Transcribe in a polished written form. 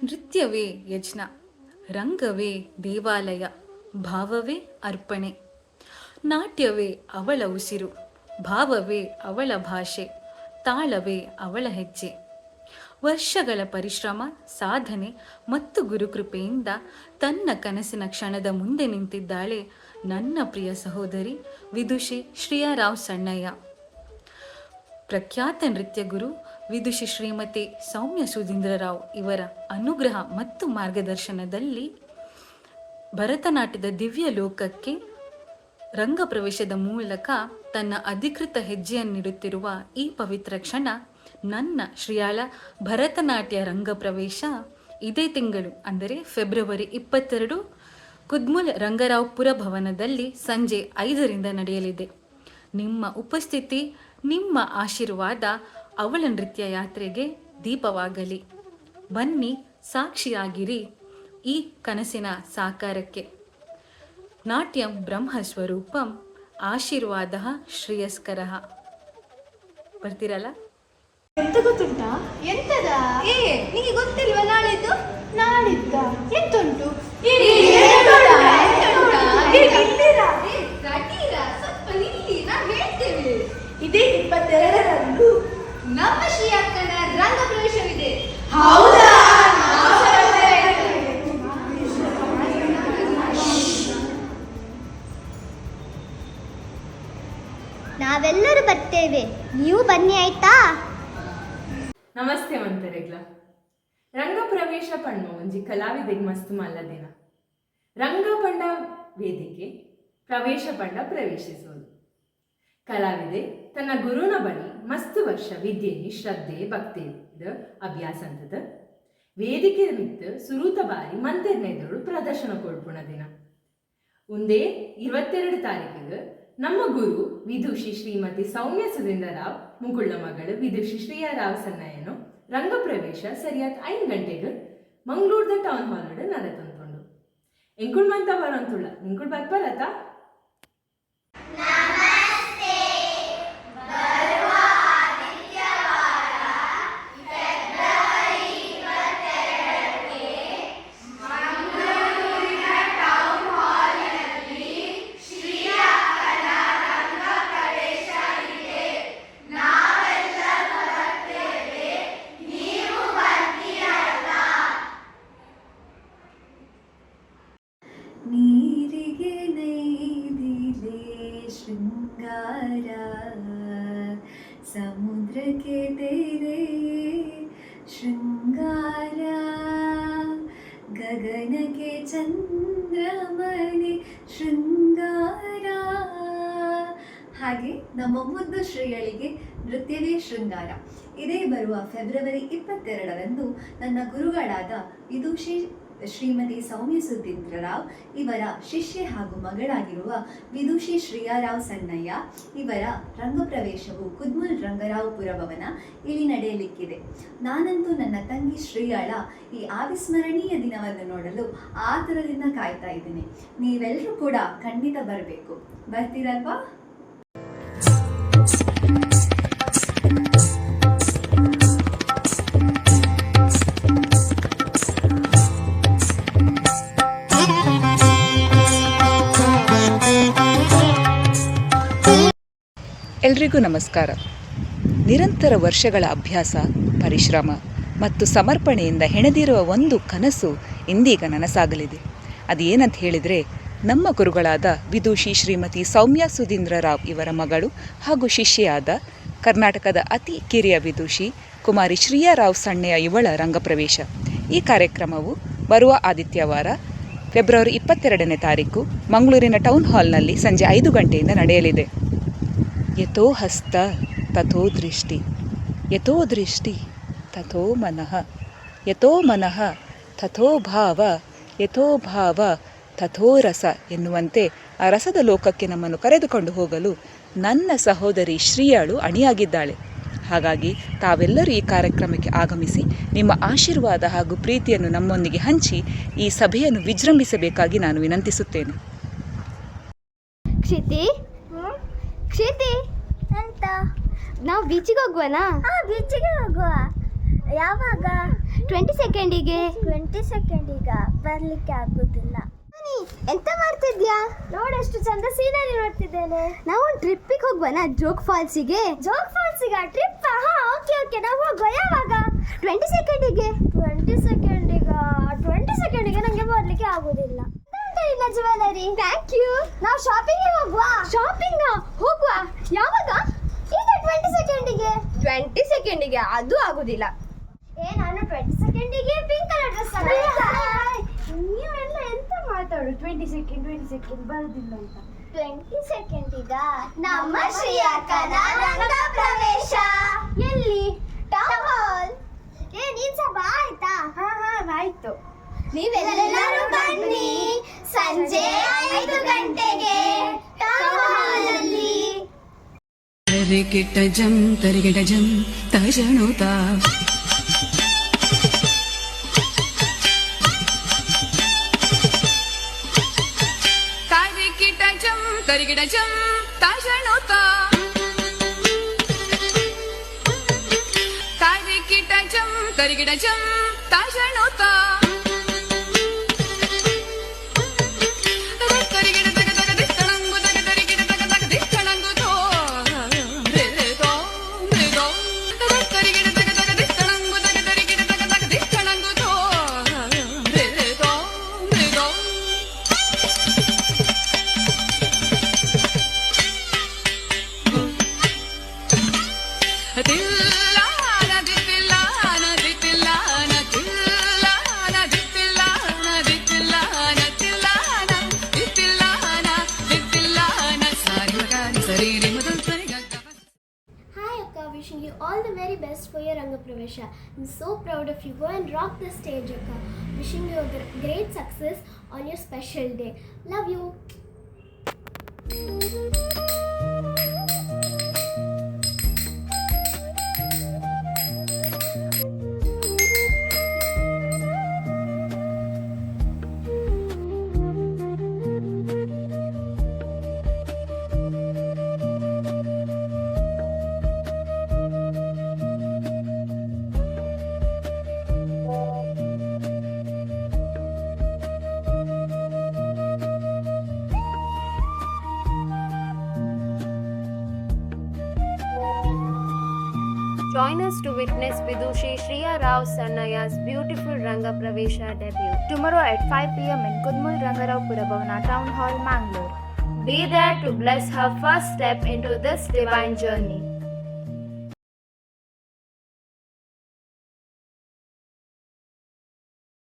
ನೃತ್ಯವೇ ಯಜ್ಞ, ರಂಗವೇ ದೇವಾಲಯ, ಭಾವವೇ ಅರ್ಪಣೆ. ನಾಟ್ಯವೇ ಅವಳ ಉಸಿರು, ಭಾವವೇ ಅವಳ ಭಾಷೆ, ತಾಳವೇ ಅವಳ ಹೆಜ್ಜೆ. ವರ್ಷಗಳ ಪರಿಶ್ರಮ, ಸಾಧನೆ ಮತ್ತು ಗುರುಕೃಪೆಯಿಂದ ತನ್ನ ಕನಸಿನ ಕ್ಷಣದ ಮುಂದೆ ನಿಂತಿದ್ದಾಳೆ ನನ್ನ ಪ್ರಿಯ ಸಹೋದರಿ ವಿದುಷಿ ಶ್ರೇಯಾ ರಾವ್ ಸಣ್ಣಯ್ಯ. ಪ್ರಖ್ಯಾತ ನೃತ್ಯ ಗುರು ವಿದುಷಿ ಶ್ರೀಮತಿ ಸೌಮ್ಯ ಸುಧೀಂದ್ರರಾವ್ ಇವರ ಅನುಗ್ರಹ ಮತ್ತು ಮಾರ್ಗದರ್ಶನದಲ್ಲಿ ಭರತನಾಟ್ಯದ ದಿವ್ಯ ಲೋಕಕ್ಕೆ ರಂಗಪ್ರವೇಶದ ಮೂಲಕ ತನ್ನ ಅಧಿಕೃತ ಹೆಜ್ಜೆಯನ್ನಿಡುತ್ತಿರುವ ಈ ಪವಿತ್ರ ಕ್ಷಣ ನನ್ನ ಶ್ರೇಯಾಳ ಭರತನಾಟ್ಯ ರಂಗಪ್ರವೇಶ ಇದೇ ತಿಂಗಳು ಅಂದರೆ ಫೆಬ್ರವರಿ 22 ಕುದ್ಮುಲ್ ರಂಗರಾವ್ಪುರ ಭವನದಲ್ಲಿ ಸಂಜೆ 5ರಿಂದ ನಡೆಯಲಿದೆ. ನಿಮ್ಮ ಉಪಸ್ಥಿತಿ, ನಿಮ್ಮ ಆಶೀರ್ವಾದ ಅವಳ ನೃತ್ಯ ಯಾತ್ರೆಗೆ ದೀಪವಾಗಲಿ. ಬನ್ನಿ, ಸಾಕ್ಷಿಯಾಗಿರಿ ಈ ಕನಸಿನ ಸಾಕಾರಕ್ಕೆ. ನಾಟ್ಯಂ ಬ್ರಹ್ಮಸ್ವರೂಪಂ, ಆಶೀರ್ವಾದ ಶ್ರೇಯಸ್ಕರಃ. ಬರ್ತೀರಲ್ಲ? ಎಂತ ಗೊತ್ತುಂಟಾ? ಎಂತದ? ನಿಮಗೆ ಗೊತ್ತಿಲ್ವಾ? ನಾಳಿದ್ದು ಎಂತುಂಟು? ಇದೇ 22ರಂದು ನಮ್ಮ ಶ್ರೀ ಅಕ್ಕನ ರಂಗ ಪ್ರವೇಶವಿದೆ. ಹೌದಾ? ನಾವೆಲ್ಲರೂ ಬರ್ತೇವೆ, ನೀವು ಬನ್ನಿ ಆಯ್ತಾ? ನಮಸ್ತೆ ಮಂತರೆಗ್ಲ. ರಂಗ ಪ್ರವೇಶ ಪಣ್ಣ ಒಂಜಿ ಕಲಾವಿದೆಗೆ ಮಸ್ತ್ ಮಲ್ಲದಿನ. ರಂಗ ಪಂಡ ವೇದಿಕೆ, ಪ್ರವೇಶ ಪಂಡ ಪ್ರವೇಶಿಸೋದು. ಕಲಾವಿದೆ ತನ್ನ ಗುರುನ ಬಳಿ ಮಸ್ತ್ ವರ್ಷ ವಿದ್ಯೆನಿ ಶ್ರದ್ಧೆ ಭಕ್ತಿದ ಅಭ್ಯಾಸ ಅಂತದ ವೇದಿಕೆ ಮಿತ್ತು ಸುರೂತ ಬಾರಿ ಮಂತೆರ್ನೆದಳು ಪ್ರದರ್ಶನ ಕೊಡ್ಪುಣ ದಿನ. ಒಂದೇ 22 ತಾರೀಕಿಗೆ ನಮ್ಮ ಗುರು ವಿದುಷಿ ಶ್ರೀಮತಿ ಸೌಮ್ಯ ಸುಧೀಂದ್ರರಾವ್ ಮುಗುಳ್ಳ ಮಗಳು ವಿದುಷಿ ಶ್ರೇಯಾ ರಾವ್ ಸಣ್ಣಯ್ಯನು ರಂಗ ಪ್ರವೇಶ ಸರಿಯಾದ 5 ಗಂಟೆಗೆ ಮಂಗಳೂರದ ಟೌನ್ ಹಾಲ್ ನಡೆತಂತುಂಡು. ಎಂಕುಳ್ ಮಂತ ಬರಂತುಳ್ಳ ನಿಂಕುಳ್ ಬರ್ಬರತಾ? ನೀರಿಗೆ ನೈದಿಲೆ ಶೃಂಗಾರ, ಸಮುದ್ರಕ್ಕೆ ತೆರೆ ಶೃಂಗಾರ, ಗಗನಕ್ಕೆ ಚಂದ್ರಮನೆ ಶೃಂಗಾರ. ಹಾಗೆ ನಮ್ಮ ಮುದ್ದು ಶ್ರೀಗಳಿಗೆ ನೃತ್ಯವೇ ಶೃಂಗಾರ. ಇದೇ ಬರುವ ಫೆಬ್ರವರಿ 22ರಂದು ನನ್ನ ಗುರುಗಳಾದ ವಿದುಷಿ ಶ್ರೀಮತಿ ಸೌಮ್ಯ ಸುಧೀಂದ್ರರಾವ್ ಇವರ ಶಿಷ್ಯೆ ಹಾಗೂ ಮಗಳಾಗಿರುವ ವಿದುಷಿ ಶ್ರೇಯಾ ರಾವ್ ಸಣ್ಣಯ್ಯ ಇವರ ರಂಗಪ್ರವೇಶವು ಕುದ್ಮುಲ್ ರಂಗರಾವ್ಪುರ ಭವನ ಇಲ್ಲಿ ನಡೆಯಲಿಕ್ಕಿದೆ. ನಾನಂತೂ ನನ್ನ ತಂಗಿ ಶ್ರೇಯಾಳ ಈ ಅವಿಸ್ಮರಣೀಯ ದಿನವನ್ನು ನೋಡಲು ಆತುರದಿಂದ ಕಾಯ್ತಾ ಇದ್ದೇನೆ. ನೀವೆಲ್ಲರೂ ಕೂಡ ಖಂಡಿತ ಬರಬೇಕು. ಬರ್ತೀರಲ್ವಾ? ಎಲ್ರಿಗೂ ನಮಸ್ಕಾರ. ನಿರಂತರ ವರ್ಷಗಳ ಅಭ್ಯಾಸ, ಪರಿಶ್ರಮ ಮತ್ತು ಸಮರ್ಪಣೆಯಿಂದ ಹೆಣೆದಿರುವ ಒಂದು ಕನಸು ಇಂದೀಗ ನನಸಾಗಲಿದೆ. ಅದೇನಂತ ಹೇಳಿದರೆ, ನಮ್ಮ ಗುರುಗಳಾದ ವಿದುಷಿ ಶ್ರೀಮತಿ ಸೌಮ್ಯ ಸುಧೀಂದ್ರರಾವ್ ಇವರ ಮಗಳು ಹಾಗೂ ಶಿಷ್ಯೆಯಾದ ಕರ್ನಾಟಕದ ಅತಿ ಕಿರಿಯ ವಿದುಷಿ ಕುಮಾರಿ ಶ್ರೇಯಾ ರಾವ್ ಸಣ್ಣಯ್ಯ ಇವಳ ರಂಗಪ್ರವೇಶ. ಈ ಕಾರ್ಯಕ್ರಮವು ಬರುವ ಆದಿತ್ಯವಾರ ಫೆಬ್ರವರಿ 22ನೇ ತಾರೀಕು ಮಂಗಳೂರಿನ ಟೌನ್ ಹಾಲ್ನಲ್ಲಿ ಸಂಜೆ 5 ಗಂಟೆಯಿಂದ ನಡೆಯಲಿದೆ. ಯಥೋ ಹಸ್ತ ತಥೋ ದೃಷ್ಟಿ, ಯಥೋ ದೃಷ್ಟಿ ತಥೋ ಮನಃ, ಯಥೋ ಮನಃ ತಥೋ ಭಾವ, ಯಥೋ ಭಾವ ತಥೋ ರಸ ಎನ್ನುವಂತೆ ಆ ರಸದ ಲೋಕಕ್ಕೆ ನಮ್ಮನ್ನು ಕರೆದುಕೊಂಡು ಹೋಗಲು ನನ್ನ ಸಹೋದರಿ ಶ್ರೇಯಾಳು ಅಣಿಯಾಗಿದ್ದಾಳೆ. ಹಾಗಾಗಿ ತಾವೆಲ್ಲರೂ ಈ ಕಾರ್ಯಕ್ರಮಕ್ಕೆ ಆಗಮಿಸಿ ನಿಮ್ಮ ಆಶೀರ್ವಾದ ಹಾಗೂ ಪ್ರೀತಿಯನ್ನು ನಮ್ಮೊಂದಿಗೆ ಹಂಚಿ ಈ ಸಭೆಯನ್ನು ವಿಜೃಂಭಿಸಬೇಕಾಗಿ ನಾನು ವಿನಂತಿಸುತ್ತೇನೆ. ಕ್ಷಿತಿ ಅಂತ ನಾವು ಬೀಚಿಗೆ ಹೋಗುವನಾ? ಬೀಚಿಗೆ ಹೋಗುವ. ಯಾವಾಗ? 22 ಸೆಕೆಂಡಿಗ ಬರ್ಲಿಕ್ಕೆ ಆಗುದಿಲ್ಲ. ಎಂತ ಮಾಡ್ತಿದ್ಯಾ? ನೋಡಷ್ಟು ಚಂದ ಸೀನರಿ ನೋಡ್ತಿದ್ದೇನೆ. ನಾವು ಒಂದು ಟ್ರಿಪ್ಪಿಗೆ ಹೋಗ್ಬನಾ? ಜೋಗ್ ಫಾಲ್ಸಿಗೆ. ಜೋಗ್ ಫಾಲ್ಸಿಗ ಟ್ರಿಪ್? ಹಾ, ಓಕೆ ಓಕೆ, ನಾವು ಹೋಗುವ. ಯಾವಾಗ? 20 ಸೆಕೆಂಡಿಗೆ. 20 ಸೆಕೆಂಡಿಗೆ ನಂಗೆ ಬರ್ಲಿಕ್ಕೆ ಆಗುದಿಲ್ಲ. ಇಲ್ಲ ಜ್ಯುವೆಲರಿ. Thank you. ನಾವು ಶಾಪಿಂಗ್ ಹೋಗುವ. ಶಾಪಿಂಗ್ ಹೋಗುವ. ಯಾವಾಗ? ಈಗ 20 ಸೆಕೆಂಡಿಗೆ. 20 ಸೆಕೆಂಡಿಗೆ ಅದು ಆಗುದಿಲ್ಲ. ನಾನು 20 ಸೆಕೆಂಡಿಗೆ ಪಿಂಕ್ ಕಲರ್ ಡ್ರೆಸ್ ನೀವೆಲ್ಲ ಎಂತ ಮಾತಾಡು? 20 ಸೆಕೆಂಡ್ ಬರುದಿಲ್ಲ ಅಂತ. 20 ಸೆಕೆಂಡಿಗ ನಮ್ಮ ಶ್ರೀ ಅಕ್ಕನ ರಂಗ ಪ್ರವೇಶ. ಎಲ್ಲಿ? Town hall. ನೀನ್ ಸಹ ಬಾ ಆಯ್ತಾ? ಹಾ ಆಯ್ತು. ನೀವೆಲ್ಲರೂ ಬನ್ನಿ ಸಂಜೆ 5 ಗಂಟೆಗೆ ಟೌನ್ ಹಾಲ್ ಅಲ್ಲಿ. ತರಿಗಿಟ ಜಂ ತಜಣುತ ತರಿಗಿಟ ಜಂ ತಜಣುತ ತರಿಗಿಟ ಜಂ ತಜಣುತ Wishing you all the very best for your Ranga Pravesha. I'm so proud of you. Go and rock the stage, Akka. Wishing you a great success on your special day. Love you. Join us to witness Vidushi Shriya Rao Sarnaya's beautiful Ranga Pravesha debut tomorrow at 5 p.m. in Kudmul Rangarao Purabhavana Town Hall, Mangalore. Be there to bless her first step into this divine journey.